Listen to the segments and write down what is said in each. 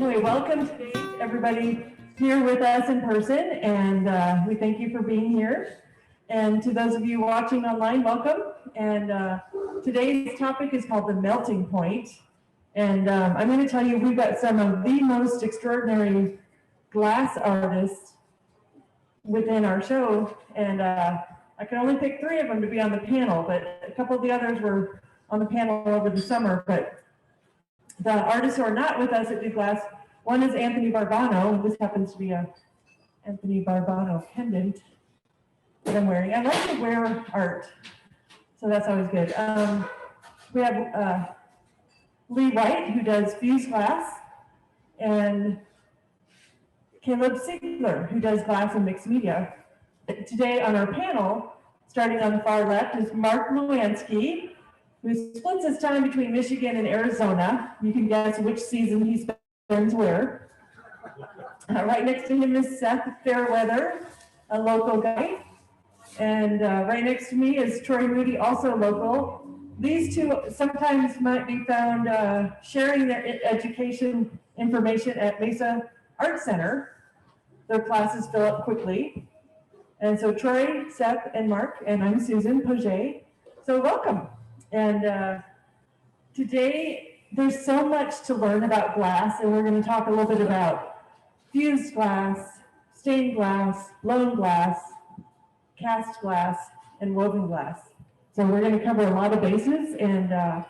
Anyway, welcome today to everybody here with us in person, and we thank you for being here. And to those of you watching online, welcome. And today's topic is called the melting point. And I'm going to tell you, we've got some of the most extraordinary glass artists within our show, and I can only pick 3 of them to be on the panel, but a couple of the others were on the panel over the summer. But the artists who are not with us at Do Glass, one is Anthony Varvano. This happens to be a Anthony Varvano pendant that I'm wearing. I like to wear art, so that's always good. We have Lee White, who does fused glass, and Caleb Sigler, who does glass and mixed media. Today on our panel, starting on the far left, is Mark Lewanski, who splits his time between Michigan and Arizona. You can guess which season he spends where. Right next to him is Seth Fairweather, a local guy. And right next to me is Troy Moody, also local. These two sometimes might be found sharing their education information at Mesa Art Center. Their classes fill up quickly. And so Troy, Seth, and Mark, and I'm Susan Paget. So welcome. And today there's so much to learn about glass, and we're going to talk a little bit about fused glass, stained glass, blown glass, cast glass, and woven glass. So we're going to cover a lot of bases, and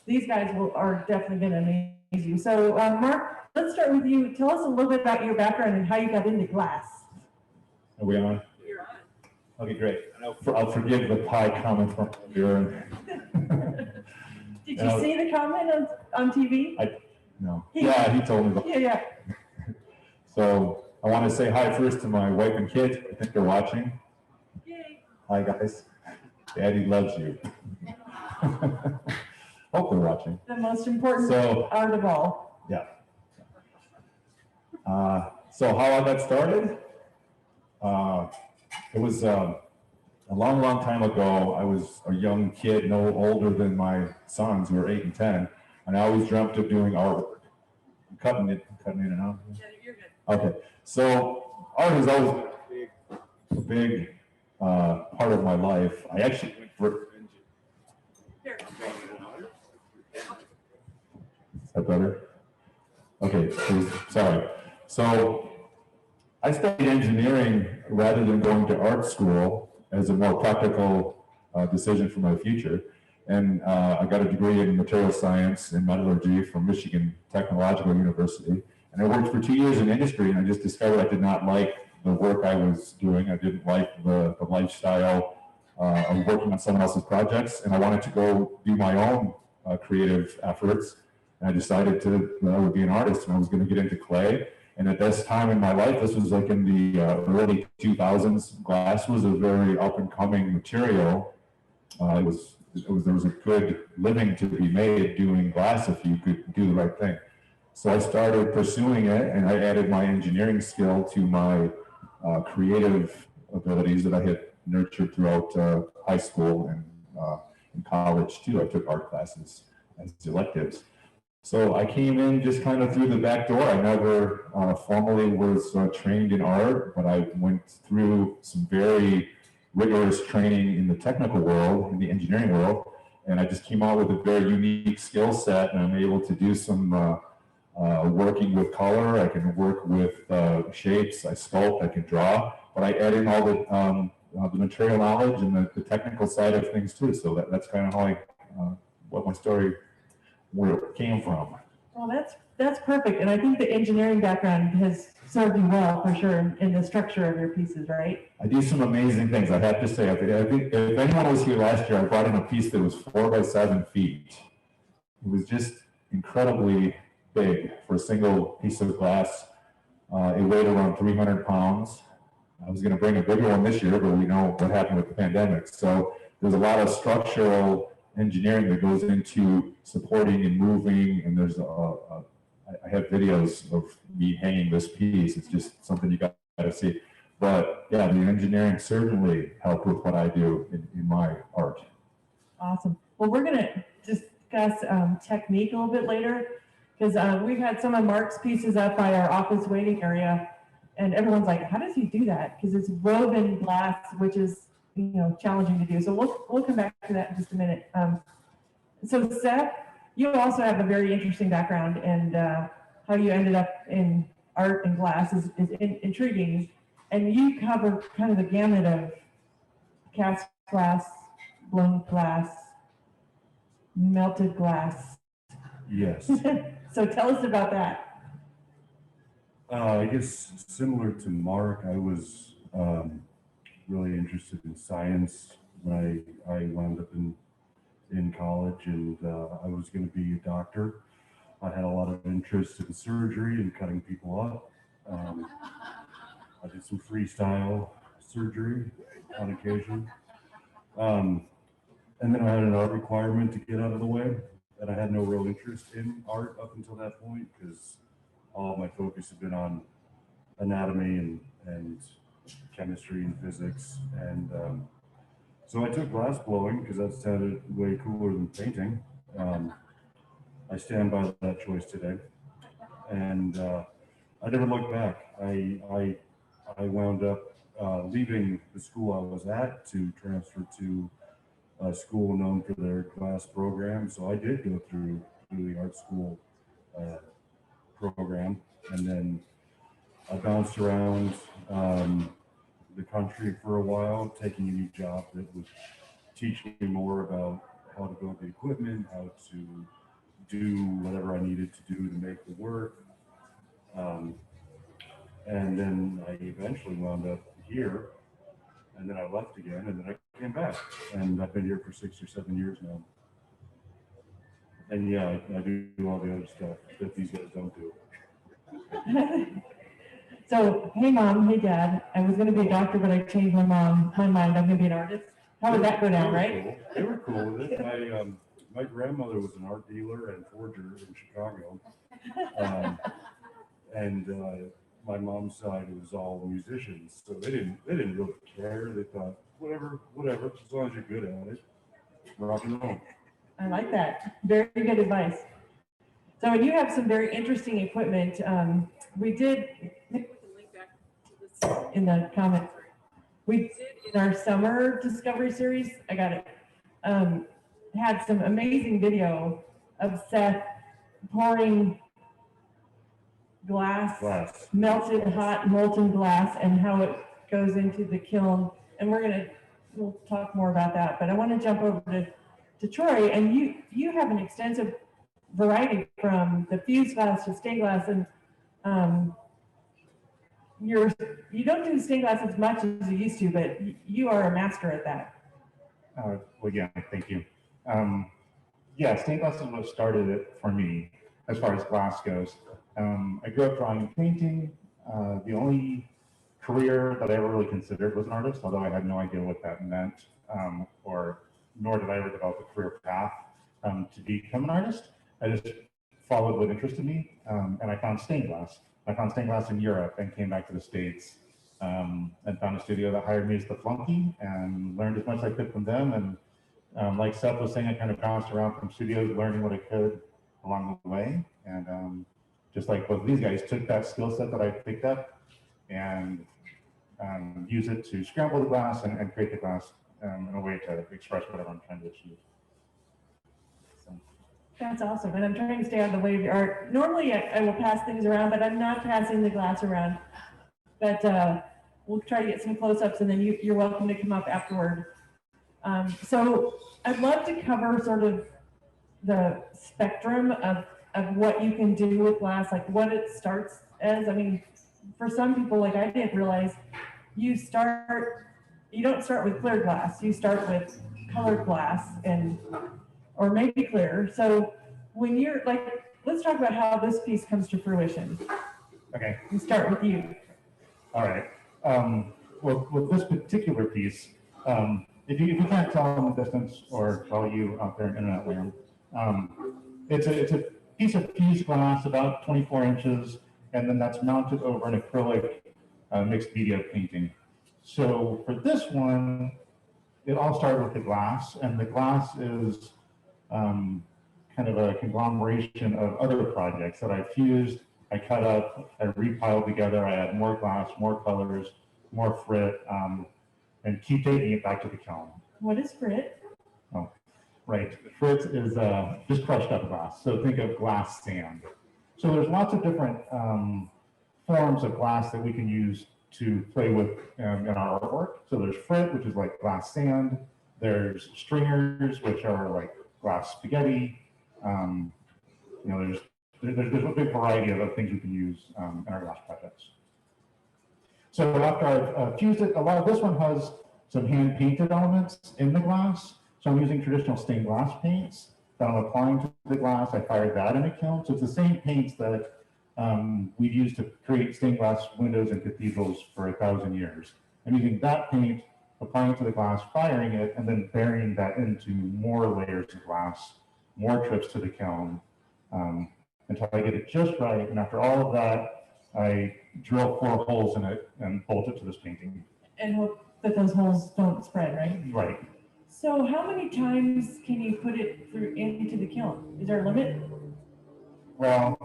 these guys are definitely going to amaze you. So Mark, let's start with you. Tell us a little bit about your background and how you got into glass. Are we on? You're on. Okay, great. I'll forgive the pie comment from earlier. Did you see the comment on TV? No. Yeah, he told me about it. Yeah. So I want to say hi first to my wife and kids. I think they're watching. Yay. Hi, guys. Daddy loves you. Hope they're watching. The most important art of all. Yeah. So how I got started? It was a long time ago. I was a young kid, no older than my sons, who are 8 and 10, and I always dreamt of doing artwork. I'm cutting in and out. Yeah, you're good. Okay, so art has always been a big part of my life. I actually went for. Here. Is that better? Okay, please, sorry. So I studied engineering rather than going to art school as a more practical decision for my future. And I got a degree in material science and metallurgy from Michigan Technological University. And I worked for 2 years in industry, and I just discovered I did not like the work I was doing. I didn't like the lifestyle of working on someone else's projects, and I wanted to go do my own creative efforts. And I decided I would be an artist, and I was going to get into clay. And at this time in my life, this was like in the early 2000s, glass was a very up-and-coming material. There was a good living to be made doing glass if you could do the right thing. So I started pursuing it, and I added my engineering skill to my creative abilities that I had nurtured throughout high school and in college too. I took art classes as electives. So I came in just kind of through the back door. I never formally was trained in art, but I went through some very rigorous training in the technical world, in the engineering world, and I just came out with a very unique skill set, and I'm able to do some working with color. I can work with shapes, I sculpt, I can draw, but I add in all the material knowledge and the technical side of things too. So that's kind of how what my story where it came from. Well, that's perfect, and I think the engineering background has served you well for sure in the structure of your pieces, right? I do some amazing things. I have to say, I think if anyone was here last year, I brought in a piece that was 4 by 7 feet. It was just incredibly big for a single piece of glass. It weighed around 300 pounds. I was going to bring a bigger one this year, but we know what happened with the pandemic. So there's a lot of structural engineering that goes into supporting and moving, and there's I have videos of me hanging this piece. It's just something you got to see. But yeah, the engineering certainly helped with what I do in my art. Awesome. Well, we're going to discuss technique a little bit later. because we've had some of Mark's pieces up by our office waiting area, and everyone's like, how does he do that? Because it's woven glass, which is, you know, challenging to do. So we'll come back to that in just a minute. So Seth, you also have a very interesting background, and how you ended up in art and glass is intriguing. And you cover kind of the gamut of cast glass, blown glass, melted glass. Yes. So tell us about that. I guess similar to Mark, I was really interested in science when I wound up in college, and I was going to be a doctor. I had a lot of interest in surgery and cutting people up. I did some freestyle surgery on occasion. And then I had an art requirement to get out of the way, and I had no real interest in art up until that point because all of my focus had been on anatomy and chemistry and physics. And so I took glass blowing because that sounded way cooler than painting. I stand by that choice today. And I never looked back. I wound up leaving the school I was at to transfer to a school known for their glass program. So I did go through the art school program, and then I bounced around the country for a while, taking any job that would teach me more about how to build the equipment, how to do whatever I needed to do to make the work. And then I eventually wound up here, and then I left again, and then I came back, and I've been here for 6 or 7 years now. And yeah, I do all the other stuff that these guys don't do. So, hey mom, hey dad, I was going to be a doctor, but I changed my mind. I'm going to be an artist. How would that go down, right? Cool. They were cool with it. My grandmother was an art dealer and forger in Chicago. And my mom's side was all musicians, so they didn't really care. They thought whatever, as long as you're good at it, rock and roll. I like that. Very good advice. So you have some very interesting equipment. We did in the comments. We did in our summer discovery series. I got it. Had some amazing video of Seth pouring glass, melted hot molten glass, and how it goes into the kiln. And we'll talk more about that. But I want to jump over to Troy, and you have an extensive variety from the fused glass to stained glass, and you don't do stained glass as much as you used to, but you are a master at that. Well, yeah, thank you. Yeah, stained glass is what started it for me as far as glass goes. I grew up drawing and painting. The only career that I ever really considered was an artist, although I had no idea what that meant, nor did I ever develop a career path to become an artist. I just followed what interested me, and I found stained glass. I found stained glass in Europe and came back to the States and found a studio that hired me as the flunky and learned as much as I could from them. And like Seth was saying, I kind of bounced around from studios, learning what I could along the way. And just like both of these guys, took that skill set that I picked up and use it to scramble the glass and create the glass in a way to express whatever I'm trying to achieve. So. That's awesome. And I'm trying to stay out of the way of your art. Normally I will pass things around, but I'm not passing the glass around. But we'll try to get some close-ups, and then you're welcome to come up afterward. So I'd love to cover sort of the spectrum of what you can do with glass, like what it starts as. I mean, for some people, like I didn't realize, you don't start with clear glass, you start with colored glass or maybe clear. So when you're like, let's talk about how this piece comes to fruition. Okay. We start with you. All right. Well, with this particular piece, if you can't tell in the distance, or all you out there in internet land, it's a piece of fused glass about 24 inches, and then that's mounted over an acrylic mixed media painting. So for this one, it all started with the glass, and the glass is kind kind of a conglomeration of other projects that I fused, I cut up, I repiled together, I add more glass, more colors, more frit, and keep taking it back to the kiln. What is frit? Oh, right. Frit is just crushed up glass. So think of glass sand. So there's lots of different forms of glass that we can use to play with in our artwork. So there's frit, which is like glass sand. There's stringers, which are like glass spaghetti. You know, there's a big variety of things we can use in our glass projects. So after I've fused it, a lot of this one has some hand painted elements in the glass. So I'm using traditional stained glass paints that I'm applying to the glass. I fired that in a kiln. So it's the same paints that we've used to create stained glass windows in cathedrals for 1,000 years. I'm using that paint, applying it to the glass, firing it, and then burying that into more layers of glass, more trips to the kiln, until I get it just right. And after all of that, I drill 4 holes in it and bolt it to this painting. And hope that those holes don't spread, right? Right. So how many times can you put it through into the kiln? Is there a limit? Well,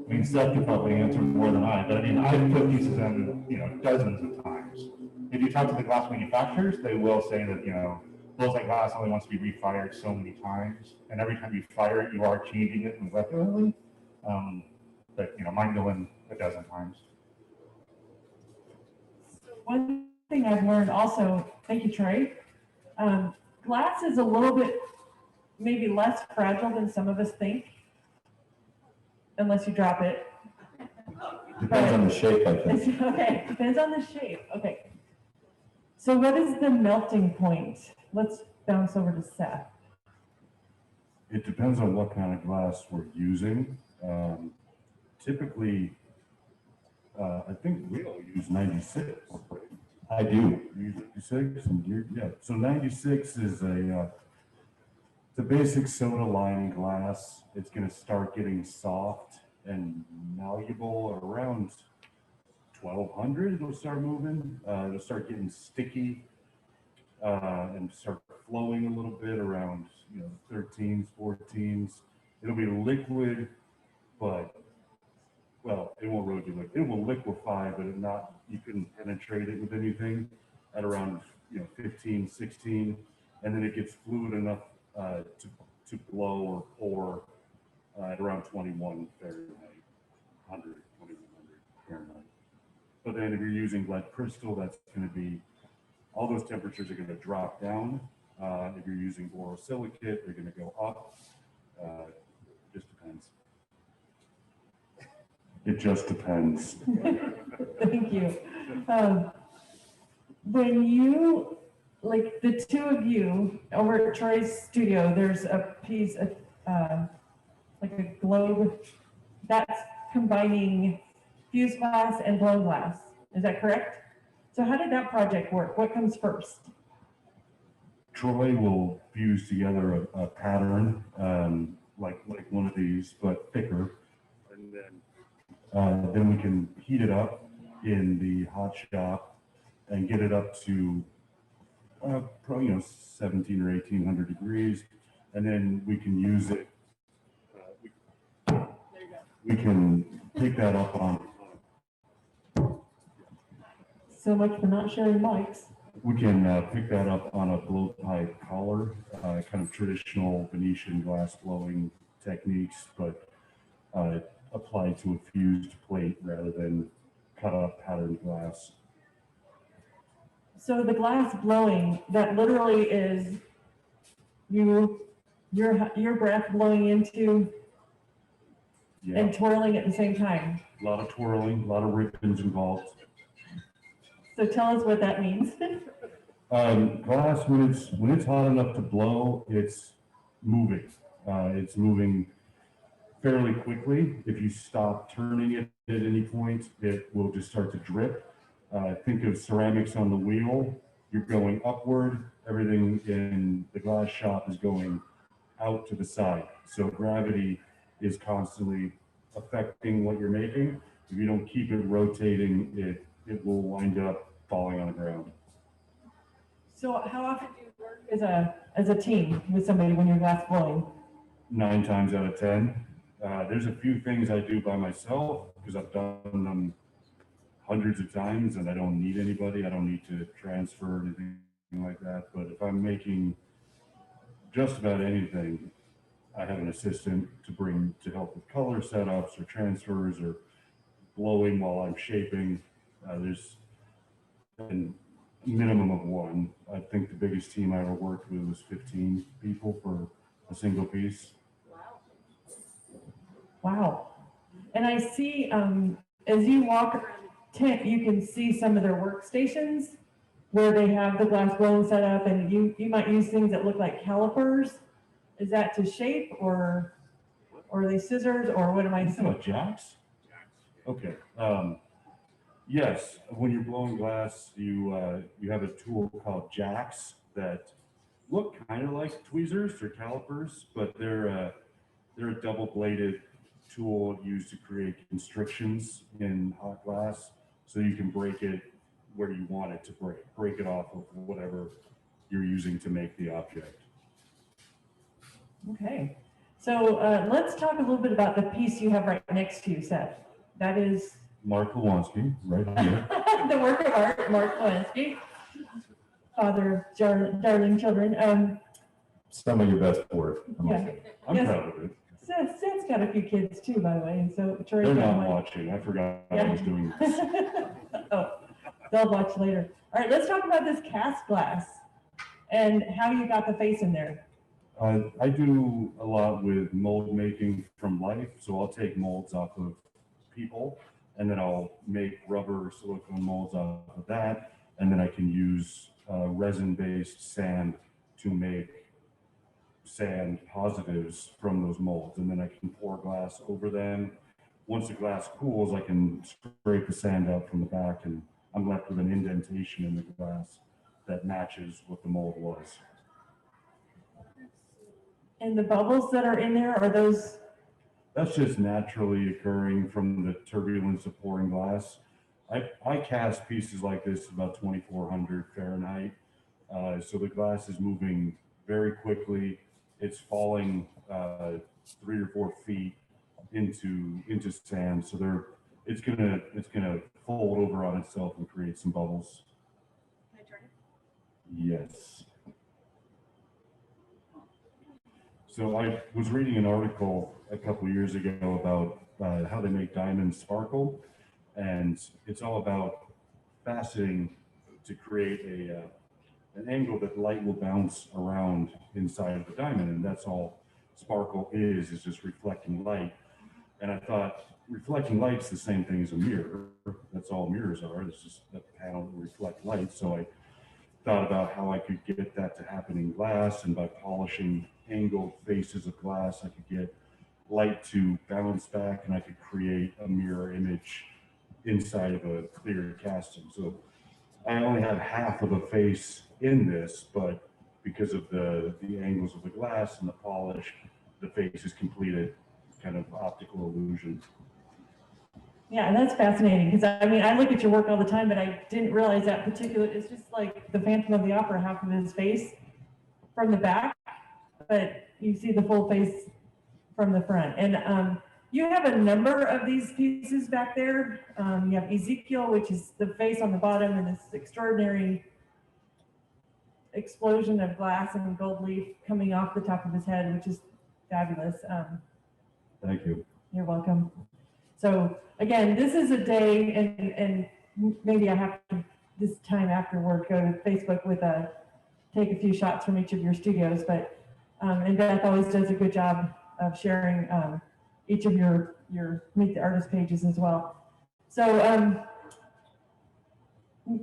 I mean, Seth could probably answer more than I, but I mean, I've put pieces in, you know, dozens of times. If you talk to the glass manufacturers, they will say that, you know, bullseye glass only wants to be refired so many times, and every time you fire it, you are changing it molecularly. But you know, mine go in a dozen times. One thing I've learned also, thank you, Trey, glass is a little bit maybe less fragile than some of us think, unless you drop it. Depends on the shape, I think. Okay, depends on the shape. Okay. So what is the melting point? Let's bounce over to Seth. It depends on what kind of glass we're using. Typically, I think we all use 96. Right? I do. You use 96, and yeah. So 96 is it's a basic soda lining glass. It's going to start getting soft and malleable around 1200. It'll start moving. It'll start getting sticky and start flowing a little bit around 13s, 14s. It'll be liquid, but well, it won't really be liquid. It will liquefy, but you couldn't penetrate it with anything at around 15, 16, and then it gets fluid enough to blow or pour at around 21 Fahrenheit, 100, 2100 Fahrenheit. But then if you're using lead crystal, that's going to be, all those temperatures are going to drop down. If you're using borosilicate, they're going to go up. It just depends. It just depends. Thank you. When you, like the two of you, over at Troy's studio, there's a piece of, like a globe that's combining fused glass and blown glass. Is that correct? So how did that project work? What comes first? Troy will fuse together a pattern like one of these, but thicker, and then we can heat it up in the hot shop and get it up to probably 17 or 1800 degrees, and then we can use it. We can pick that up on. So much for not sharing mics. We can pick that up on a blowpipe collar, kind of traditional Venetian glass blowing techniques, but applied to a fused plate rather than cut up patterned glass. So the glass blowing, that literally is your breath blowing into and twirling at the same time. A lot of twirling, a lot of ribbons involved. So tell us what that means. Glass, when it's hot enough to blow, it's moving. It's moving fairly quickly. If you stop turning it at any point, it will just start to drip. Think of ceramics on the wheel. You're going upward. Everything in the glass shop is going out to the side. So gravity is constantly affecting what you're making. If you don't keep it rotating, it will wind up falling on the ground. So how often do you work as a team with somebody when you're glass blowing? 9 times out of 10. There's a few things I do by myself because I've done them hundreds of times and I don't need anybody. I don't need to transfer or anything like that. But if I'm making just about anything, I have an assistant to help with color setups or transfers or blowing while I'm shaping. There's a minimum of one. I think the biggest team I ever worked with was 15 people for a single piece. Wow. And I see, as you walk around the tent, you can see some of their workstations where they have the glass blowing set up, and you might use things that look like calipers. Is that to shape, or are they scissors, or what am I You saying? about jacks? Okay. Yes, when you're blowing glass, you have a tool called jacks that look kind of like tweezers or calipers, but they're a double-bladed tool used to create constrictions in hot glass, so you can break it where you want it to break it off of whatever you're using to make the object. Okay. So let's talk a little bit about the piece you have right next to you, Seth. That is Mark Lewanski, right here. the work of art, Mark Kowanski, father of darling children. Some of your best work. Yeah. I'm Yes. proud of it. Seth's got a few kids too, by the way, and so Troy's They're got not one. watching. I forgot I Yeah. was doing this. Oh, they'll watch later. All right, let's talk about this cast glass and how you got the face in there. I do a lot with mold making from life, so I'll take molds off of people, and then I'll make rubber silicone molds off of that, and then I can use resin-based sand to make sand positives from those molds, and then I can pour glass over them. Once the glass cools, I can scrape the sand out from the back, and I'm left with an indentation in the glass that matches what the mold was. And the bubbles that are in there, are those, That's just naturally occurring from the turbulence of pouring glass. I cast pieces like this about 2,400 Fahrenheit. So the glass is moving very quickly. It's falling 3 or 4 feet into sand. So it's gonna fold over on itself and create some bubbles. can I turn it? Yes. So I was reading an article a couple years ago about how they make diamonds sparkle, and it's all about faceting to create an angle that light will bounce around inside of the diamond, and that's all sparkle is just reflecting light. And I thought, reflecting light's the same thing as a mirror. That's all mirrors are. It's just a panel that reflect light. So I thought about how I could get that to happen in glass, and by polishing angled faces of glass, I could get light to bounce back, and I could create a mirror image inside of a clear casting. So I only have half of a face in this, but because of the angles of the glass and the polish, the face is completed kind of optical illusion. Yeah, that's fascinating, because I mean, I look at your work all the time, but I didn't realize that particular, it's just like the Phantom of the Opera, half of his face from the back, but you see the full face from the front. And you have a number of these pieces back there. You have Ezekiel, which is the face on the bottom, and this extraordinary explosion of glass and gold leaf coming off the top of his head, which is fabulous. Thank you. You're welcome. So again, this is a day, and maybe I have to, this time afterward, go to Facebook with take a few shots from each of your studios, but and Beth always does a good job of sharing each of your Meet the Artist pages as well. So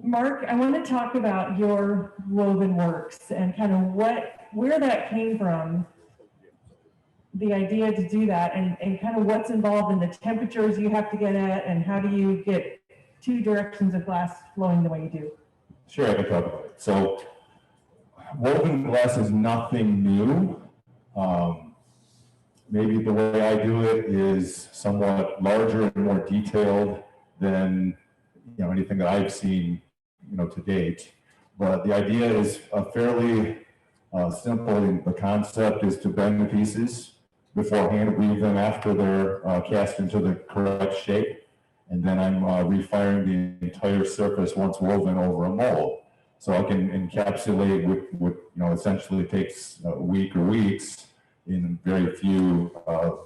Mark, I want to talk about your woven works and kind of where that came from, the idea to do that, and kind of what's involved in the temperatures you have to get at, and how do you get 2 directions of glass flowing the way you do? Sure, I can talk about it. So woven glass is nothing new. Maybe the way I do it is somewhat larger and more detailed than anything that I've seen to date. But the idea is fairly simple. The concept is to bend the pieces beforehand, weave them after they're cast into the correct shape, and then I'm refiring the entire surface once woven over a mold. So I can encapsulate what essentially takes a week or weeks in very few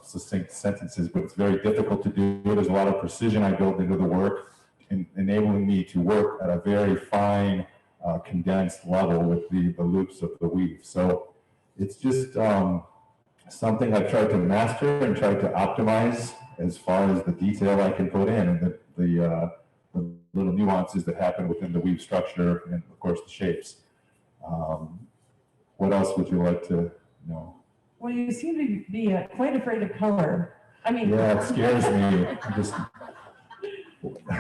succinct sentences, but it's very difficult to do. There's a lot of precision I built into the work, enabling me to work at a very fine, condensed level with the loops of the weave. So it's just something I've tried to master and tried to optimize as far as the detail I can put in, and the little nuances that happen within the weave structure, and of course the shapes. What else would you like to know? Well, you seem to be quite afraid of color. I mean, yeah, it scares me.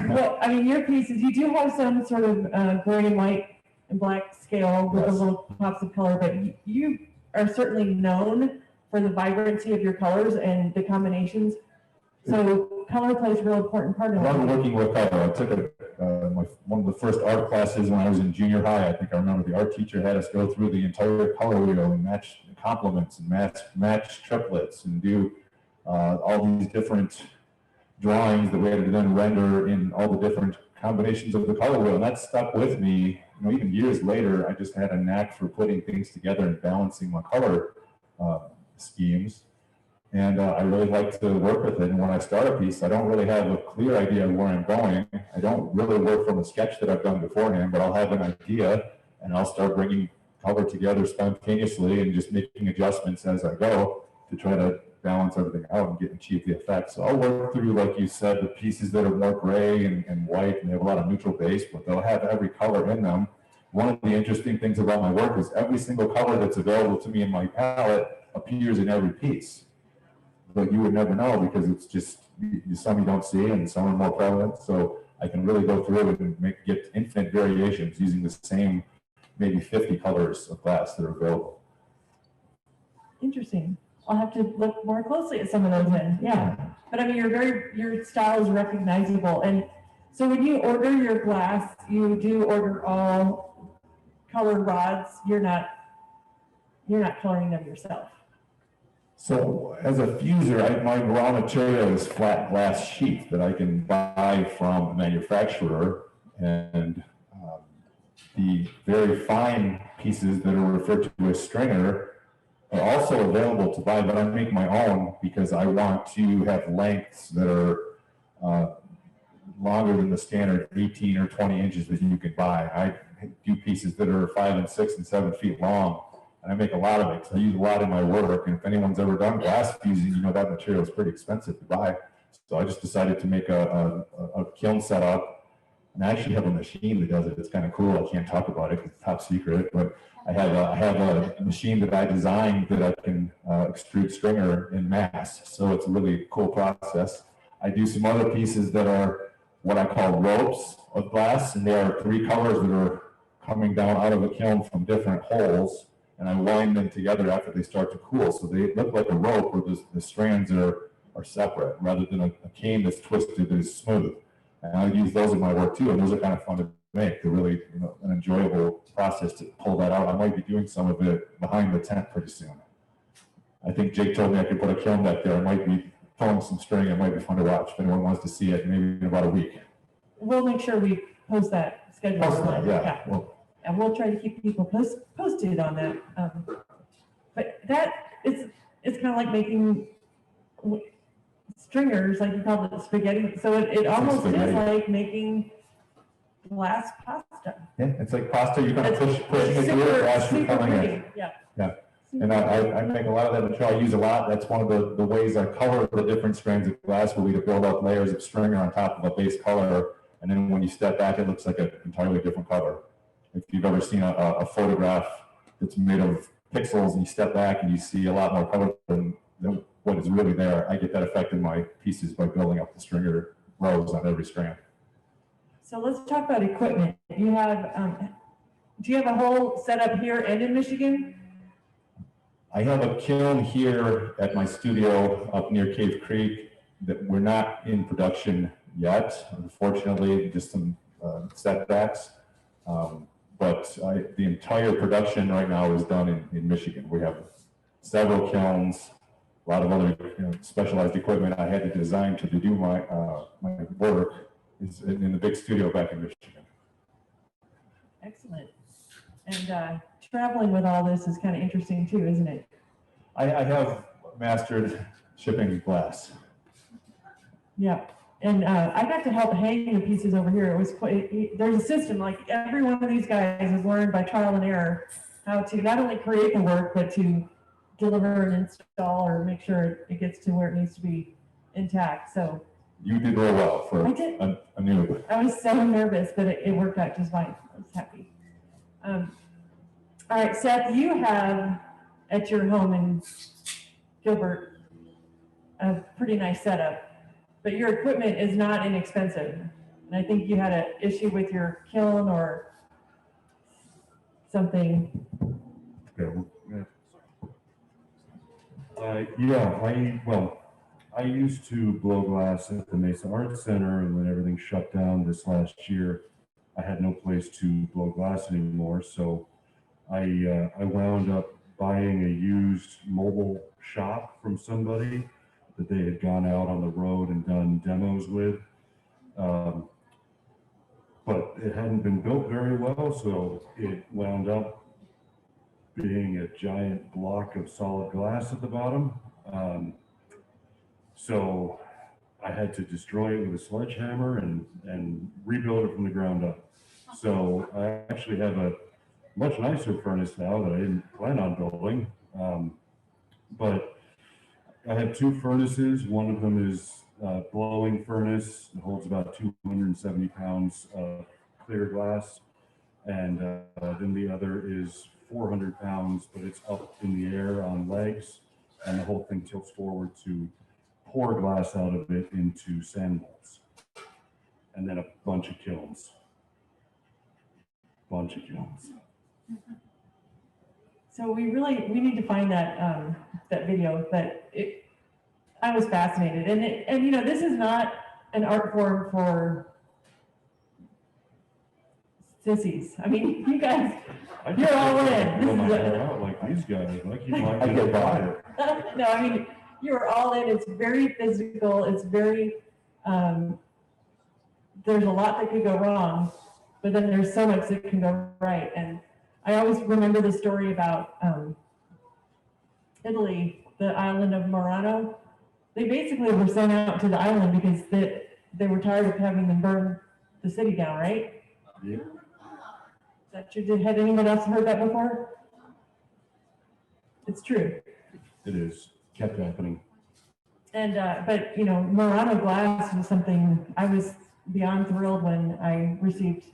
Well, I mean, your pieces, you do have some sort of gray and white and black scale with Yes. the little pops of color, but you are certainly known for the vibrancy of your colors and the combinations. So color plays a real important part I of love it. working with color. I took one of the first art classes when I was in junior high. I think I remember the art teacher had us go through the entire color wheel and match complements and match triplets and do all these different drawings that we had to then render in all the different combinations of the color wheel. And that stuck with me. Even years later, I just had a knack for putting things together and balancing my color schemes. And I really like to work with it. And when I start a piece, I don't really have a clear idea of where I'm going. I don't really work from a sketch that I've done beforehand, but I'll have an idea and I'll start bringing color together spontaneously and just making adjustments as I go to try to balance everything out and achieve the effect. So I'll work through, like you said, the pieces that are more gray and white, and they have a lot of neutral base, but they'll have every color in them. One of the interesting things about my work is every single color that's available to me in my palette appears in every piece. But you would never know because it's just some you don't see and some are more prevalent. So I can really go through it and get infinite variations using the same maybe 50 colors of glass that are available. Interesting. I'll have to look more closely at some of those then. Yeah. But I mean, your style is recognizable. And so when you order your glass, you do order all color rods. You're not coloring them yourself. So as a fuser, my raw material is flat glass sheet that I can buy from a manufacturer, and the very fine pieces that are referred to as stringer are also available to buy, but I make my own because I want to have lengths that are longer than the standard 18 or 20 inches that you can buy. I do pieces that are 5 and 6 and 7 feet long. And I make a lot of it because I use a lot in my work. And if anyone's ever done glass fusing, that material is pretty expensive to buy. So I just decided to make a kiln setup. And I actually have a machine that does it. It's kind of cool. I can't talk about it because it's top secret. But I have a machine that I designed that I can extrude stringer in mass. So it's a really cool process. I do some other pieces that are what I call ropes of glass. And there are 3 colors that are coming down out of a kiln from different holes. And I wind them together after they start to cool. So they look like a rope where the strands are separate rather than a cane that's twisted that is smooth. And I use those in my work too. And those are kind of fun to make. They're really an enjoyable process to pull that out. I might be doing some of it behind the tent pretty soon. I think Jake told me I could put a kiln back there. I might be pulling some string. It might be fun to watch if anyone wants to see it, maybe in about a week. We'll make sure we post that schedule. Yeah. Well, and we'll try to keep people posted on that. But it's kind of like making stringers, like you called it spaghetti. So it almost is like making glass pasta. Yeah, it's like pasta. You're going to pushing it through it as you're coming in. Yeah. Yeah. And I make a lot of that material. I use a lot. That's one of the ways I color the different strands of glass will be to build up layers of stringer on top of a base color. And then when you step back, it looks like an entirely different color. If you've ever seen a photograph that's made of pixels and you step back and you see a lot more color than what is really there, I get that effect in my pieces by building up the stringer rows on every strand. So let's talk about equipment. You have, do you have a whole setup here and in Michigan? I have a kiln here at my studio up near Cave Creek that we're not in production yet, unfortunately, just some setbacks. But the entire production right now is done in Michigan. We have several kilns. lot of other specialized equipment I had to design to do my my work is in the big studio back in Michigan. Excellent. And traveling with all this is kind of interesting too, isn't it? I have mastered shipping glass. Yeah. And I got to help hang the pieces over here. It was quite, there's a system, like every one of these guys has learned by trial and error how to not only create the work, but to deliver and install or make sure it gets to where it needs to be intact. So You did real well for I did. a noob. I was so nervous, but it worked out just fine. I was happy. All right, Seth, you have at your home in Gilbert a pretty nice setup, but your equipment is not inexpensive. And I think you had an issue with your kiln or something. I used to blow glass at the Mesa Arts Center, and when everything shut down this last year, I had no place to blow glass anymore. So I wound up buying a used mobile shop from somebody that they had gone out on the road and done demos with. But it hadn't been built very well, so it wound up being a giant block of solid glass at the bottom. So I had to destroy it with a sledgehammer and rebuild it from the ground up. So I actually have a much nicer furnace now that I didn't plan on building. But I have two furnaces. One of them is a blowing furnace. It holds about 270 pounds of clear glass. And then the other is 400 pounds, but it's up in the air on legs. And the whole thing tilts forward to pour glass out of it into sand molds. And then a bunch of kilns. So we need to find that that video. But I was fascinated, and you know, this is not an art form for sissies. I mean, you guys, you're all in. Blow my hair out like these guys. Like you might I get get by. fired. No, I mean, you're all in. It's very physical. It's very, there's a lot that could go wrong, but then there's so much that can go right. And I always remember the story about Italy, the island of Murano. They basically were sent out to the island because they were tired of having them burn the city down, right? Yeah. Is that true? Had anyone else heard that before? It's true. It is. Kept happening. And but you know, Murano glass was something I was beyond thrilled when I received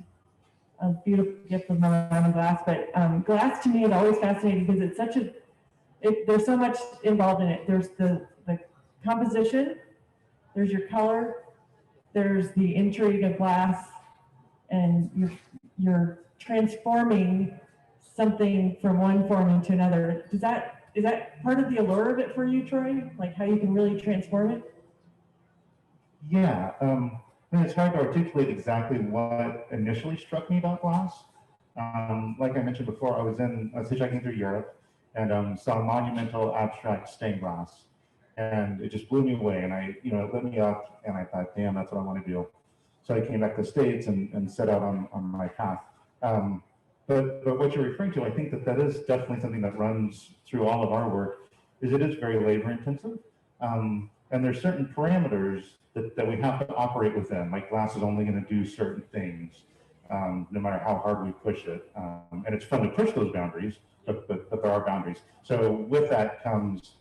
a beautiful gift of Murano glass. But glass to me is always fascinating because it's such there's so much involved in it. There's the composition, there's your color, there's the intrigue of glass, and you're transforming something from one form into another. Is that part of the allure of it for you, Troy? Like how you can really transform it? Yeah, and it's hard to articulate exactly what initially struck me about glass. Like I mentioned before, I was hitchhiking through Europe and saw monumental abstract stained glass, and it just blew me away. And it lit me up, and I thought, damn, that's what I want to do. So I came back to the States and set out on my path. But what you're referring to, I think that is definitely something that runs through all of our work, is it is very labor intensive. And there's certain parameters that we have to operate within, like glass is only going to do certain things, no matter how hard we push it. And it's fun to push those boundaries, but there are boundaries. So with that comes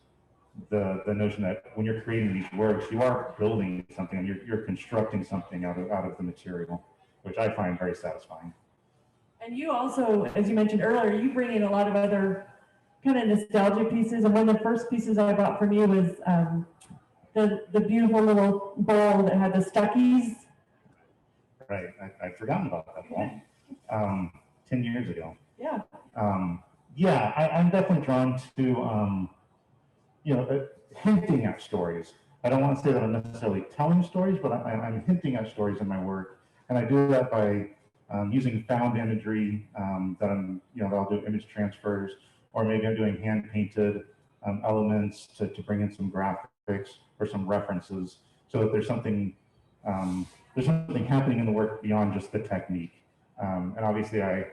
the notion that when you're creating these works, you are building something, and you're constructing something out of the material, which I find very satisfying. And you also, as you mentioned earlier, you bring in a lot of other kind of nostalgia pieces. And one of the first pieces I bought from you was the beautiful little bowl that had the Stuckies. Right, I'd forgotten about that bowl. 10 years ago. Yeah. I'm definitely drawn to, hinting at stories. I don't want to say that I'm necessarily telling stories, but I'm hinting at stories in my work. And I do that by using found imagery that I'll do image transfers, or maybe I'm doing hand painted elements to bring in some graphics or some references, so that there's something happening in the work beyond just the technique. And obviously, I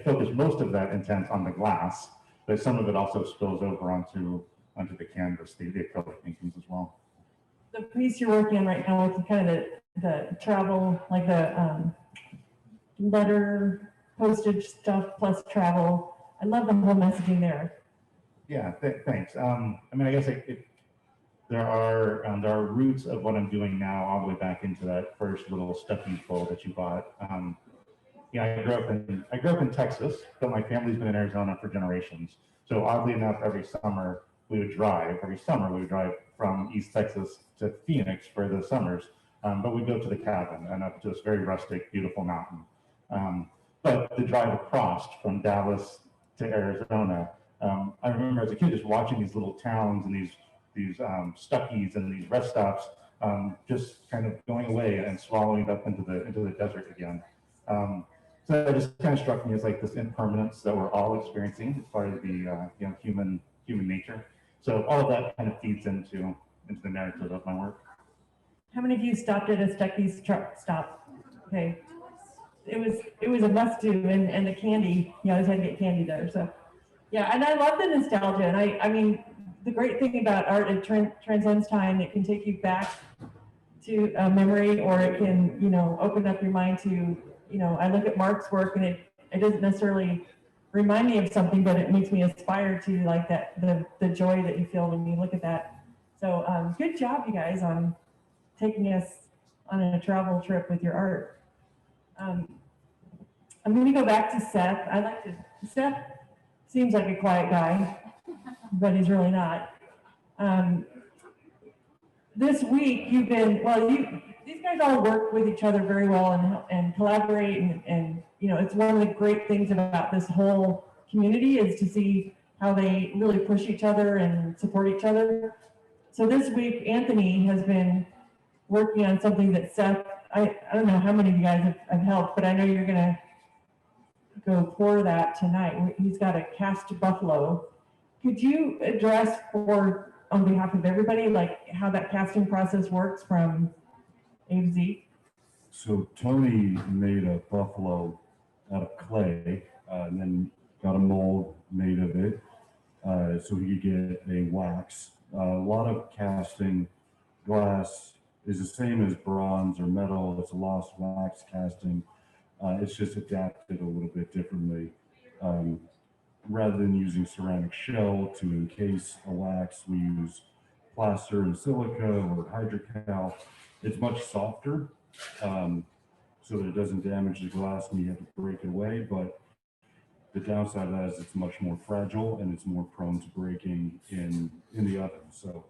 focus most of that intent on the glass, but some of it also spills over onto the canvas, the acrylic paintings as well. The piece you're working on right now with kind of the travel, like the letter postage stuff plus travel. I love the whole messaging there. Yeah, thanks. I mean, I guess there are roots of what I'm doing now all the way back into that first little stuffy fold that you bought. Yeah, I grew up in Texas, but my family's been in Arizona for generations. So oddly enough, every summer we would drive from East Texas to Phoenix for the summers. But we'd go to the cabin and up to this very rustic, beautiful mountain. But the drive across from Dallas to Arizona, I remember as a kid just watching these little towns and these Stuckies and these rest stops just kind of going away and swallowing up into the desert again. So it just kind of struck me as like this impermanence that we're all experiencing as part of the human nature. So all of that kind of feeds into the narrative of my work. How many of you stopped at a Stucky's truck stop? Okay, it was a must do, and the candy. You always had to get candy there. So yeah, and I love the nostalgia. And I mean, the great thing about art, it transcends time. It can take you back to a memory, or it can open up your mind to I look at Mark's work, and it doesn't necessarily remind me of something, but it makes me aspire to like that the joy that you feel when you look at that. So good job, you guys, on taking us on a travel trip with your art. I'm going to go back to Seth. Seth seems like a quiet guy, but he's really not. This week you've been, these guys all work with each other very well and collaborate, and it's one of the great things about this whole community is to see how they really push each other and support each other. So this week, Anthony has been working on something that Seth, I don't know how many of you guys have helped, but I know you're gonna go pour that tonight. He's got a cast buffalo. Could you address on behalf of everybody, like how that casting process works from A to Z? So Tony made a buffalo out of clay, and then got a mold made of it, so he could get a wax. A lot of casting glass is the same as bronze or metal. It's a lost wax casting. It's just adapted a little bit differently. Rather than using ceramic shell to encase a wax, we use plaster and silica or hydrocal. It's much softer, so that it doesn't damage the glass when you have to break it away. But the downside of that is it's much more fragile and it's more prone to breaking in the oven. So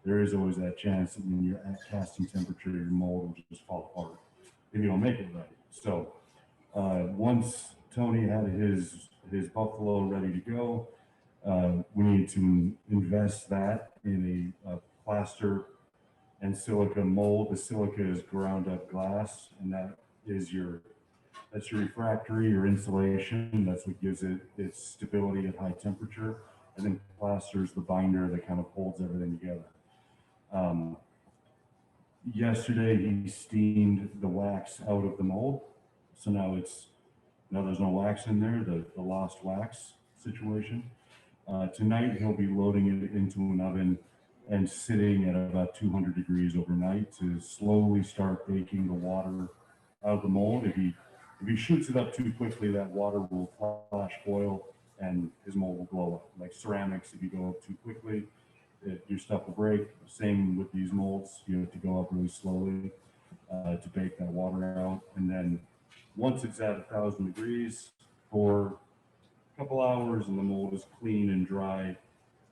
there is always that chance that when you're at casting temperature, your mold will just fall apart if you don't make it right. So once Tony had his buffalo ready to go, we need to invest that in a plaster and silica mold. The silica is ground up glass, and that's your refractory, your insulation. That's what gives it its stability at high temperature. And then plaster is the binder that kind of holds everything together. Yesterday he steamed the wax out of the mold, so now there's no wax in there, the lost wax situation. Tonight he'll be loading it into an oven and sitting at about 200 degrees overnight to slowly start baking the water out of the mold. If he shoots it up too quickly, that water will flash boil and his mold will blow up. Like ceramics, if you go up too quickly, your stuff will break. Same with these molds, you have to go up really slowly to bake that water out. And then once it's at 1,000 degrees for a couple hours and the mold is clean and dry,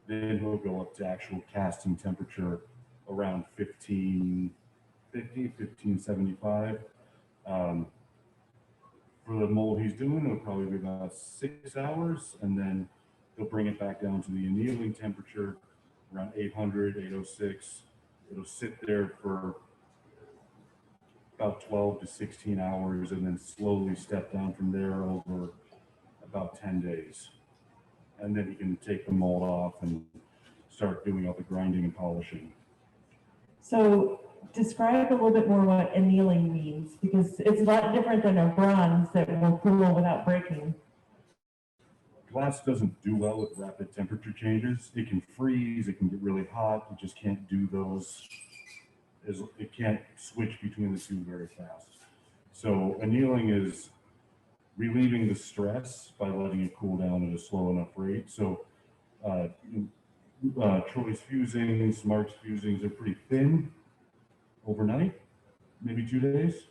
then he'll go up to actual casting temperature around 1575. For the mold he's doing, it'll probably be about 6 hours, and then he'll bring it back down to the annealing temperature around 800, 806. It'll sit there for about 12 to 16 hours and then slowly step down from there over about 10 days. and then you can take the mold off and start doing all the grinding and polishing. So describe a little bit more what annealing means, because it's a lot different than a bronze that will cool without breaking. Glass doesn't do well with rapid temperature changes. It can freeze, it can get really hot, it just can't do those, it can't switch between the two very fast. So annealing is relieving the stress by letting it cool down at a slow enough rate. So Troy's fusings, Mark's fusings are pretty thin overnight, maybe 2 days.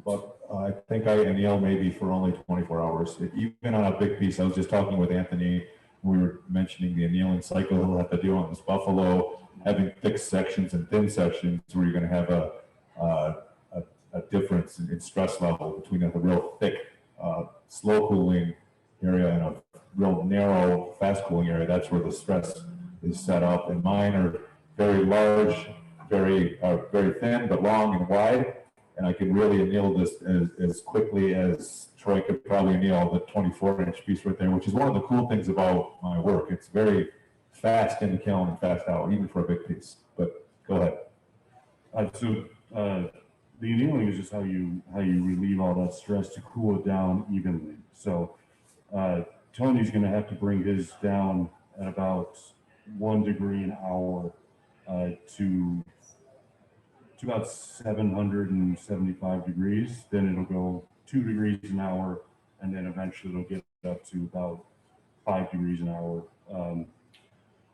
But I think I anneal maybe for only 24 hours. Even on a big piece, I was just talking with Anthony, we were mentioning the annealing cycle he'll have to do on this buffalo, having thick sections and thin sections where you're going to have a difference in stress level between a real thick, slow cooling area and a real narrow, fast cooling area. That's where the stress is set up. And mine are very large, very thin, but long and wide. And I can really anneal this as quickly as Troy could probably anneal the 24-inch piece right there, which is one of the cool things about my work. It's very fast in the kiln and fast out, even for a big piece. But go ahead. The annealing is just how you relieve all that stress to cool it down evenly. So Tony's going to have to bring his down at about 1 degree an hour to about 775 degrees. Then it'll go 2 degrees an hour, and then eventually it'll get up to about 5 degrees an hour.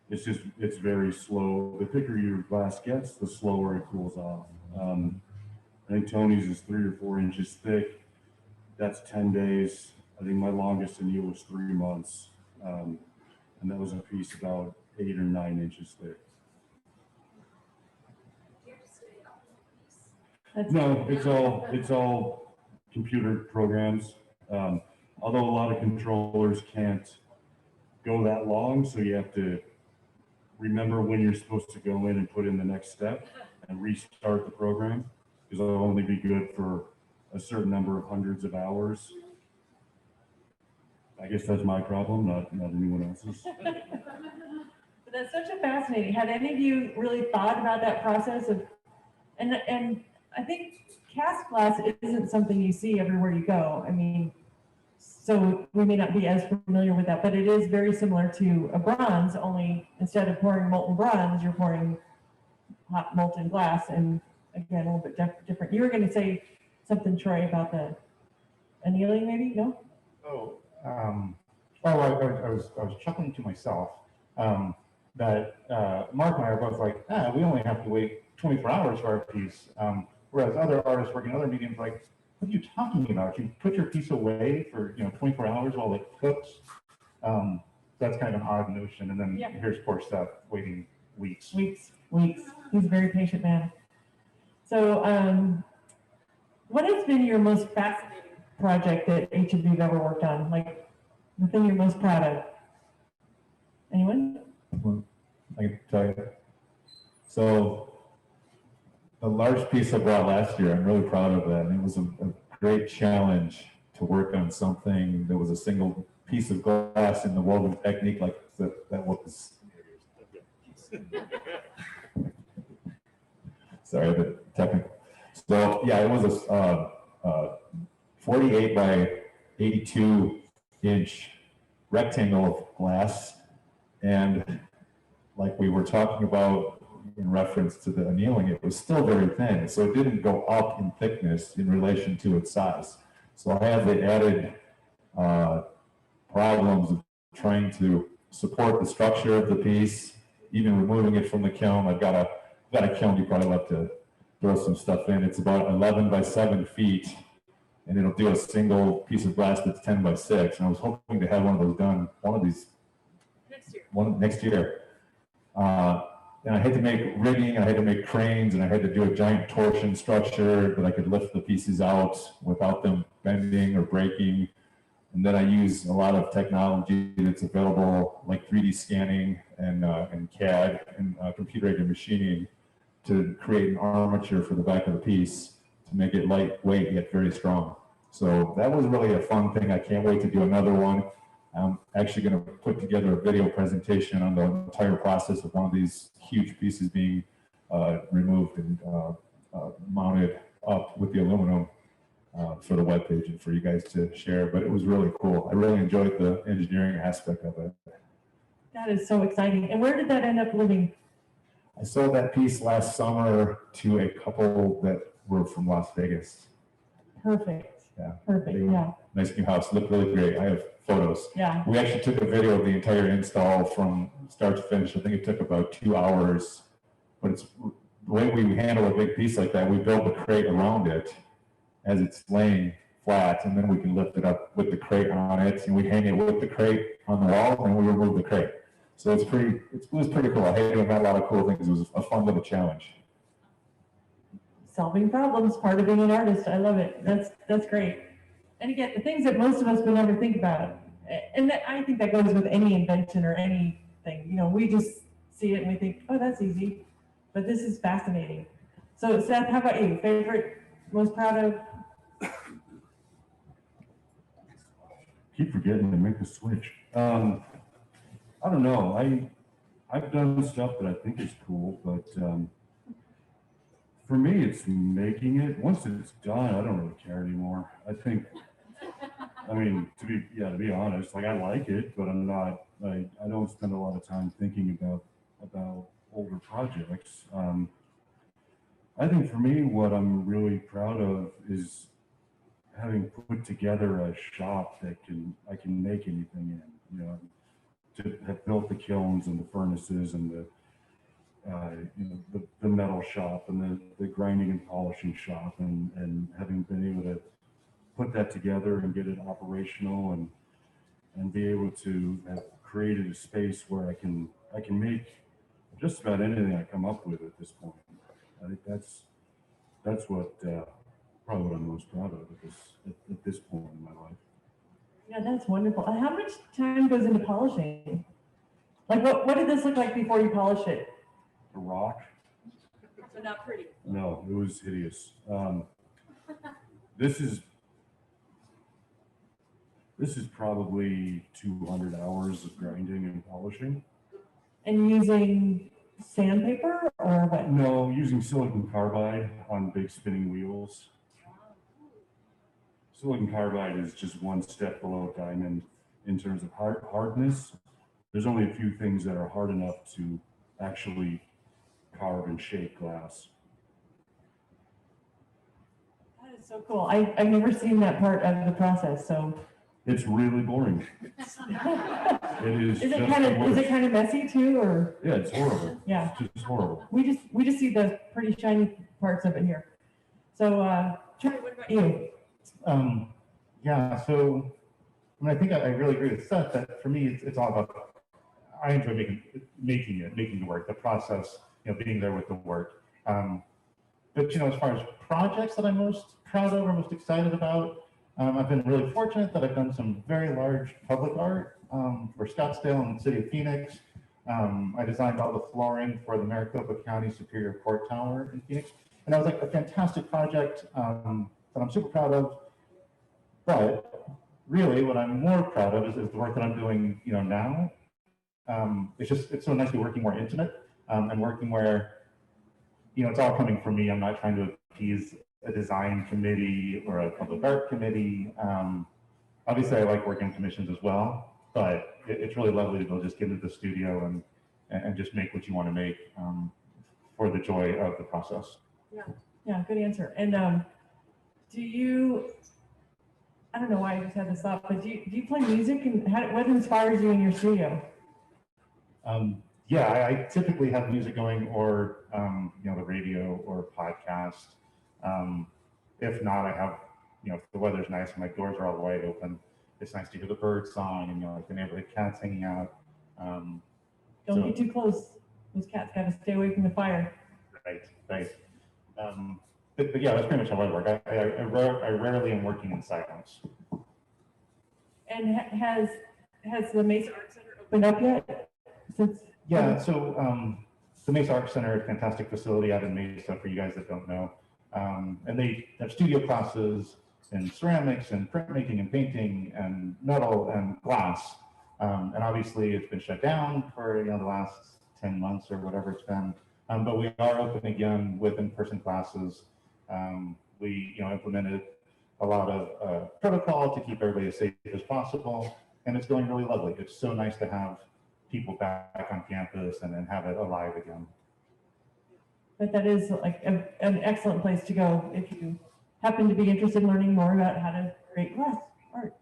It's very slow. The thicker your glass gets, the slower it cools off. I think Tony's is 3 or 4 inches thick. That's 10 days. I think my longest anneal was 3 months. And that was a piece about 8 or 9 inches thick. No, it's all computer programs. Although a lot of controllers can't go that long, so you have to remember when you're supposed to go in and put in the next step and restart the program, because it'll only be good for a certain number of hundreds of hours. I guess that's my problem, not anyone else's. But that's such a fascinating. Had any of you really thought about that process of, and I think cast glass isn't something you see everywhere you go. I mean, so we may not be as familiar with that, but it is very similar to a bronze, only instead of pouring molten bronze, you're pouring hot molten glass, and again, a little bit different. You were going to say something, Troy, about the annealing, maybe? No? I was chuckling to myself that Mark and I are both like, we only have to wait 24 hours for our piece. Whereas other artists working other mediums, like, what are you talking about? You put your piece away for 24 hours while it cooks. That's kind of an odd notion. And then here's poor Seth waiting weeks. Weeks. He's a very patient man. So, what has been your most fascinating project that each of you have ever worked on? Like, the thing you're most proud of? Anyone? I can tell you. So, the large piece I brought last year, I'm really proud of that. And it was a great challenge to work on something that was a single piece of glass in the woven technique like that was. Sorry, but technical. So yeah, it was a 48 by 82 inch rectangle of glass, and like we were talking about in reference to the annealing, it was still very thin, so it didn't go up in thickness in relation to its size. So I had the added problems of trying to support the structure of the piece, even removing it from the kiln. I've got a kiln you probably love to throw some stuff in. It's about 11 by 7 feet, and it'll do a single piece of glass that's 10 by 6. And I was hoping to have one of those done, next year. And I had to make rigging, I had to make cranes, and I had to do a giant torsion structure that I could lift the pieces out without them bending or breaking. And then I use a lot of technology that's available, like 3D scanning and CAD and computer-aided machining, to create an armature for the back of the piece to make it lightweight yet very strong. So that was really a fun thing. I can't wait to do another one. I'm actually going to put together a video presentation on the entire process of one of these huge pieces being removed and mounted up with the aluminum for the webpage and for you guys to share. But it was really cool. I really enjoyed the engineering aspect of it. That is so exciting. And where did that end up living? I sold that piece last summer to a couple that were from Las Vegas. Perfect. Yeah. Perfect. Yeah. Nice new house. Looked really great. I have photos. Yeah. We actually took a video of the entire install from start to finish. I think it took about 2 hours. But it's the way we handle a big piece like that. We build the crate around it as it's laying flat, and then we can lift it up with the crate on it, and we hang it with the crate on the wall, and we remove the crate. So it was pretty cool. I had doing a lot of cool things. It was a fun little challenge. Solving problems, part of being an artist. I love it. That's great. And again, the things that most of us would never think about. And I think that goes with any invention or anything. You know, we just see it and we think, oh, that's easy. But this is fascinating. So Seth, how about you? Favorite, most proud of? Keep forgetting to make the switch. I don't know. I've done stuff that I think is cool, but for me, it's making it. Once it's done, I don't really care anymore. I mean, to be honest, like I like it, but I'm not. I don't spend a lot of time thinking about older projects. I think for me, what I'm really proud of is having put together a shop that I can make anything in. You know, to have built the kilns and the furnaces and the metal shop and the grinding and polishing shop, and having been able to put that together and get it operational and be able to have created a space where I can make just about anything I come up with at this point. I think that's what probably what I'm most proud of at this point in my life. Yeah, that's wonderful. How much time goes into polishing? Like, what did this look like before you polish it? A rock? So not pretty. No, it was hideous. This is probably 200 hours of grinding and polishing. And using sandpaper or what? No, using silicon carbide on big spinning wheels. Silicon carbide is just one step below diamond in terms of hardness. There's only a few things that are hard enough to actually carve and shape glass. That is so cool. I've never seen that part of the process, so. It's really boring. It is. Is it kind of messy too, or? Yeah, it's horrible. Yeah. It's just horrible. We just see the pretty shiny parts of it here. So, Charlie, what about you? Yeah, so I mean, I think I really agree with Seth that for me, it's all about, I enjoy making the work, the process, you know, being there with the work. But, you know, as far as projects that I'm most proud of or most excited about, I've been really fortunate that I've done some very large public art for Scottsdale and the city of Phoenix. I designed all the flooring for the Maricopa County Superior Court Tower in Phoenix. And that was like a fantastic project that I'm super proud of. But really what I'm more proud of is the work that I'm doing, you know, now. It's so nice to be working more intimate and working where, you know, it's all coming from me. I'm not trying to appease a design committee or a public art committee. Obviously I like working on commissions as well, but it's really lovely to go just get into the studio and just make what you want to make for the joy of the process. Yeah, good answer. And do you, I don't know why I just had this thought, but do you play music, and what inspires you in your studio? Yeah, I typically have music going, or you know, the radio or podcast. If not, I have, you know, if the weather's nice and my doors are all wide open, it's nice to hear the birds song and, you know, like the neighborhood cats hanging out. Don't get too close. Those cats got to stay away from the fire. Right. But yeah, that's pretty much how I work. I rarely am working in silence. And has the Mesa Art Center opened up yet? Yeah, so the Mesa Art Center is a fantastic facility out in Mesa for you guys that don't know. And they have studio classes, in ceramics and printmaking and painting and metal and glass. And obviously it's been shut down for the last 10 months or whatever it's been. But we are open again with in-person classes. We implemented a lot of protocol to keep everybody as safe as possible. And it's going really lovely. It's so nice to have people back on campus and have it alive again. But that is like an excellent place to go if you happen to be interested in learning more about how to create glass art.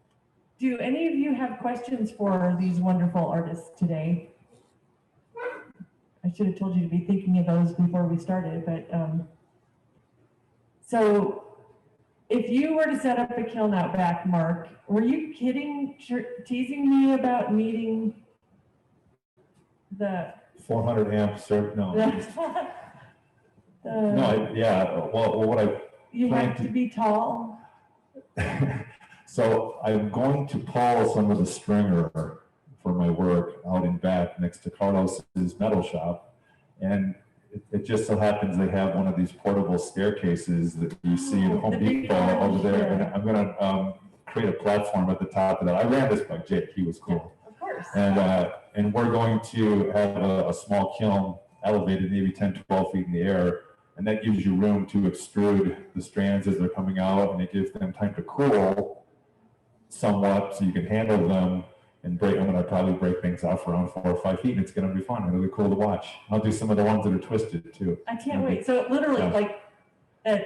Do any of you have questions for these wonderful artists today? I should have told you to be thinking of those before we started, but so if you were to set up a kiln out back, Mark, were you kidding, teasing me about needing the 400 amps, no. the, Well, what I you plan have to be tall? So I'm going to pull some of the stringer for my work out in back next to Carlos's metal shop. And it just so happens they have one of these portable staircases that you see in Home Depot over there. And I'm going to create a platform at the top of that. I ran this by Jake, he was cool. Yeah, of course. And we're going to have a small kiln elevated maybe 10, 12 feet in the air. And that gives you room to extrude the strands as they're coming out, and it gives them time to cool somewhat so you can handle them and break. I'm going to probably break things off around 4 or 5 feet, and it's going to be fun and really cool to watch. I'll do some of the ones that are twisted too. I can't wait. So literally, And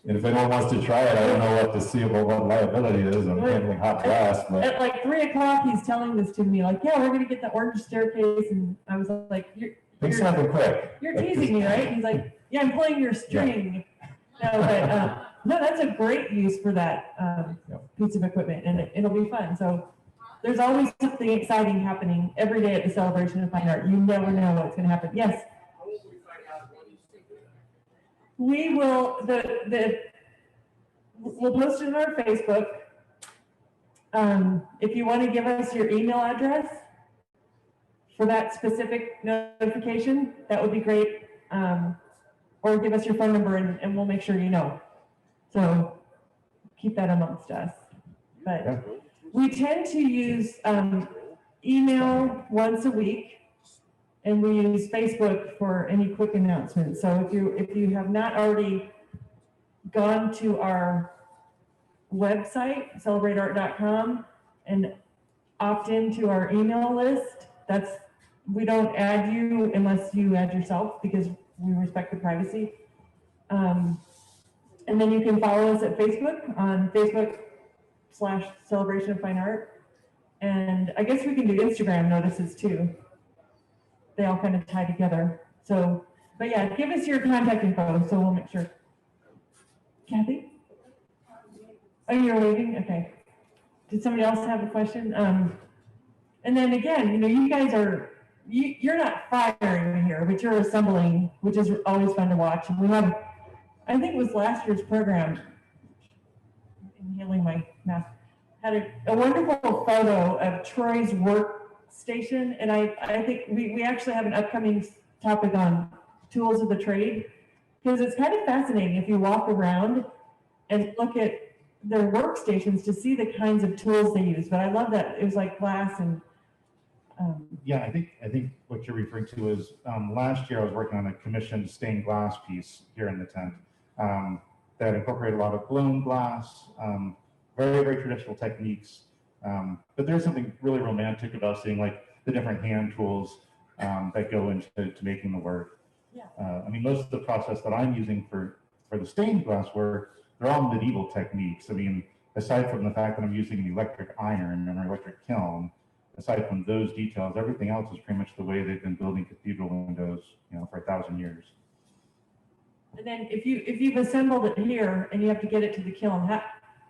if anyone wants to try it, I don't know what to see about what liability is. I'm handling hot glass, but at like 3 o'clock, he's telling this to me, like, yeah, we're going to get the orange staircase. And I was like, things happen quick. You're teasing me, right? He's like, yeah, I'm pulling your string. No, but no, that's a great use for that piece of equipment, and it'll be fun. So there's always something exciting happening every day at the Celebration of Fine Art. You never know what's going to happen. Yes. We will. We'll post it on our Facebook. If you want to give us your email address for that specific notification, that would be great. Or give us your phone number and we'll make sure you know. So keep that amongst us. But we tend to use email once a week, and we use Facebook for any quick announcements. So if you have not already gone to our website, celebrateart.com, and opt into our email list, we don't add you unless you add yourself, because we respect the privacy. And then you can follow us at Facebook on Facebook/Celebration of Fine Art. And I guess we can do Instagram notices too. They all kind of tie together. So, but yeah, give us your contact info so we'll make sure. Kathy? Oh, you're waving? Okay. Did somebody else have a question? And then again, you guys are, you're not firing here, but you're assembling, which is always fun to watch. And we have, I think it was last year's program, inhaling my mask, had a wonderful photo of Troy's workstation. And I think we actually have an upcoming topic on tools of the trade, because it's kind of fascinating if you walk around and look at their workstations to see the kinds of tools they use. But I love that it was like glass and yeah, I think what you're referring to is last year I was working on a commissioned stained glass piece here in the tent that incorporated a lot of blown glass, very, very traditional techniques. But there's something really romantic about seeing like the different hand tools that go into making the work. Yeah. I mean, most of the process that I'm using for the stained glass work, they're all medieval techniques. I mean, aside from the fact that I'm using an electric iron and an electric kiln, aside from those details, everything else is pretty much the way they've been building cathedral windows, for 1,000 years. And then if you've assembled it here and you have to get it to the kiln,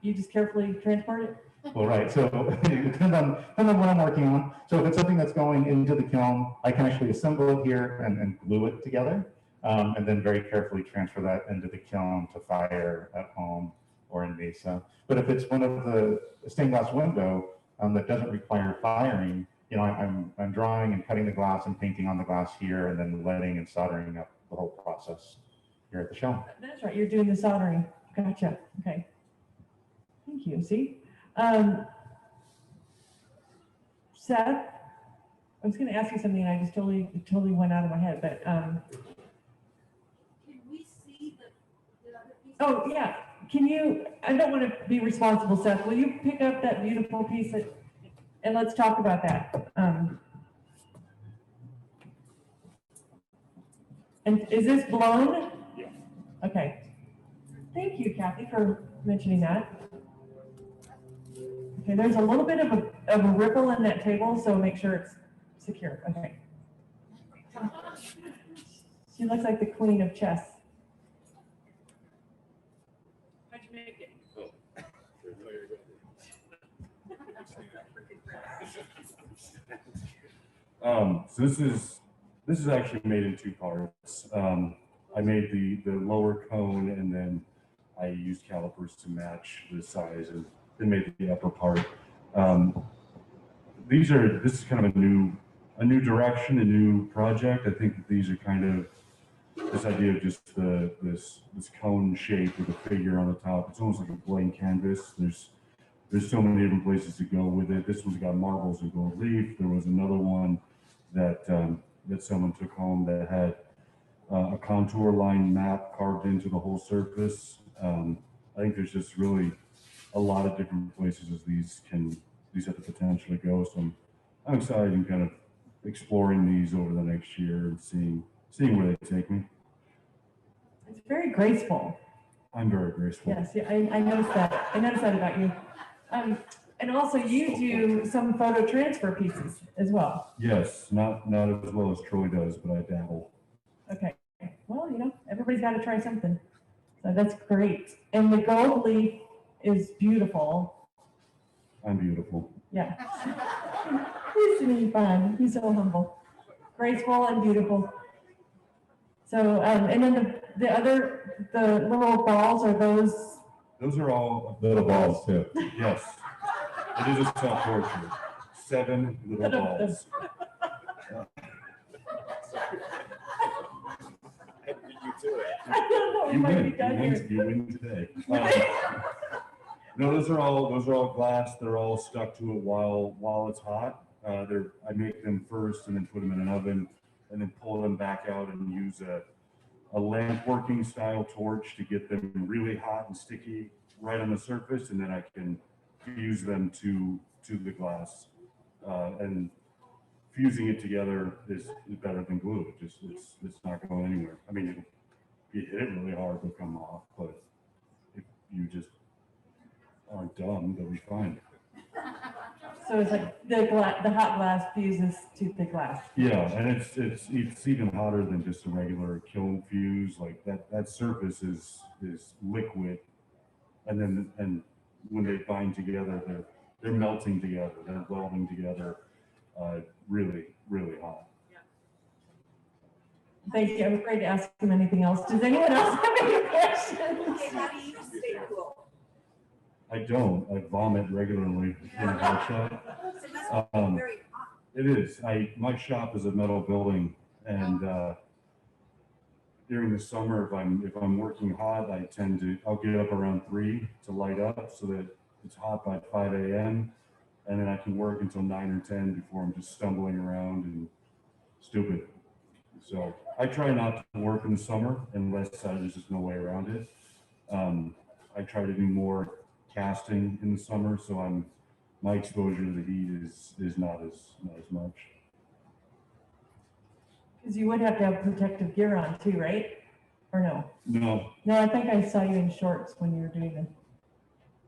you just carefully transport it? Well, right. So it depends on what I'm working on. So if it's something that's going into the kiln, I can actually assemble it here and glue it together, and then very carefully transfer that into the kiln to fire at home or in Mesa. But if it's one of the stained glass window that doesn't require firing, I'm drawing and cutting the glass and painting on the glass here, and then letting and soldering up the whole process here at the show. That's right. You're doing the soldering. Gotcha. Okay. Thank you. See, Seth, I was going to ask you something and I just totally went out of my head, but Can we see the other piece? oh yeah, can you, I don't want to be responsible, Seth, will you pick up that beautiful piece and let's talk about that. And is this blown? Yeah. Okay. Thank you, Kathy, for mentioning that. Okay, there's a little bit of a ripple in that table, so make sure it's secure. Okay. She looks like the queen of chess. How'd you make it? So this is actually made in two parts. I made the lower cone and then I used calipers to match the size and then made the upper part. This is kind of a new direction, a new project. I think that these are kind of this idea of just this cone shape with a figure on the top. It's almost like a blank canvas. There's so many different places to go with it. This one's got marbles and gold leaf. There was another one that someone took home that had a contour line map carved into the whole surface. I think there's just really a lot of different places as these have the potential to go. So I'm excited and kind of exploring these over the next year and seeing where they take me. It's very graceful. I'm very graceful. Yes, yeah, I noticed that. I noticed that about you. And also you do some photo transfer pieces as well. Yes, not as well as Troy does, but I dabble. Okay. Well, everybody's got to try something. So that's great. And the gold leaf is beautiful. I'm beautiful. Yeah. Isn't he fun? He's so humble. Graceful and beautiful. So, and then the little balls are those? Those are all Little balls too. Yes. It is a self-portrait. 7 little balls. I don't know. You Might be win. done here. You win today. No, those are all glass. They're all stuck to it while it's hot. I make them first and then put them in an oven and then pull them back out and use a lamp working style torch to get them really hot and sticky right on the surface, and then I can fuse them to the glass. And fusing it together is better than glue. It's not going anywhere. I mean, if you hit it really hard, it'll come off, but if you just aren't dumb, they'll be fine. So it's like the hot glass fuses to the glass. Yeah, and it's even hotter than just a regular kiln fuse. Like that surface is liquid, and when they bind together, they're melting together, they're welding together, really, really hot. Thank you. I'm afraid to ask him anything else. Does anyone else have any questions? Okay, how do you stay cool? I don't. I vomit regularly in a hot shop. So that's very hot. It is. My shop is a metal building, and during the summer, if I'm working hot, I'll get up around 3 to light up so that it's hot by 5 a.m. and then I can work until 9 or 10 before I'm just stumbling around and stupid. So I try not to work in the summer unless there's just no way around it. I try to do more casting in the summer, so my exposure to the heat is not as much. Because you would have to have protective gear on too, right? Or no? No. No, I think I saw you in shorts when you were doing it.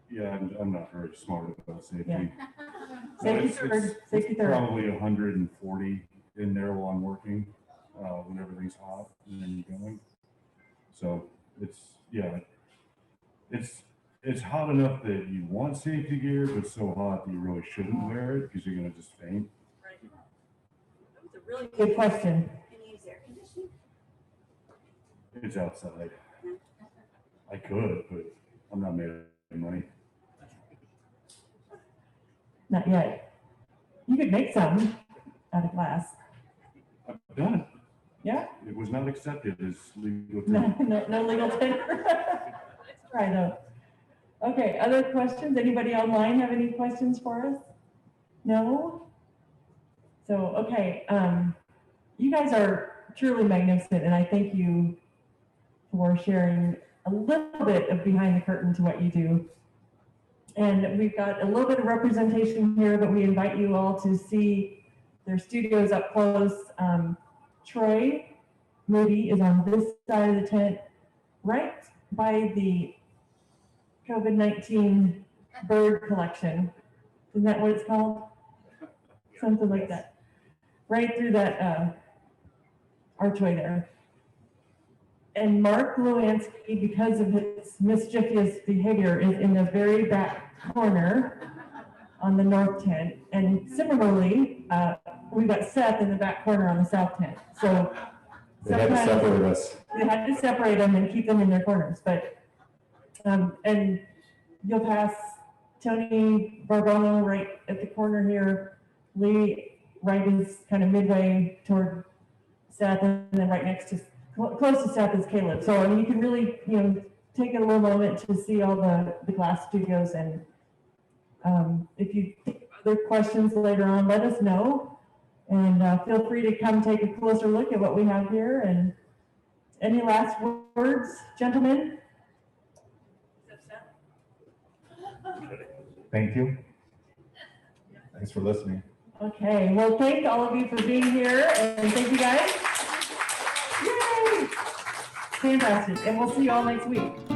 Yeah, I'm not very smart about safety. Yeah. No, Safety third. Safety third. Probably 140 in there while I'm working, when everything's hot and then you're going. So it's hot enough that you want safety gear, but so hot that you really shouldn't wear it because you're gonna just faint. Right. That was a really Good question. Can you use air conditioning? It's outside. I could, but I'm not made of money. Not yet. You could make some out of glass. I've done it. Yeah? It was not accepted as legal. No legal tender. Let's try though. Okay, other questions? Anybody online have any questions for us? No? So, okay, you guys are truly magnificent, and I thank you for sharing a little bit of behind the curtain to what you do. And we've got a little bit of representation here, but we invite you all to see their studios up close. Troy Moody is on this side of the tent, right by the COVID-19 bird collection. Isn't that what it's called? Something like that. Right through that archway there. And Mark Lewanski, because of his mischievous behavior, is in the very back corner on the north tent. And similarly, we've got Seth in the back corner on the south tent. So They had to separate us. they had to separate them and keep them in their corners. But and you'll pass Tony Varvano right at the corner here. Lee right is kind of midway toward Seth, and then right next to close to Seth is Caleb. So I mean, you can really take a little moment to see all the glass studios, and if you think of other questions later on, let us know, and feel free to come take a closer look at what we have here. And any last words, gentlemen? Thank you. Thanks for listening. Okay, well, thank all of you for being here, and thank you guys. Yay! Fantastic, and we'll see you all next week.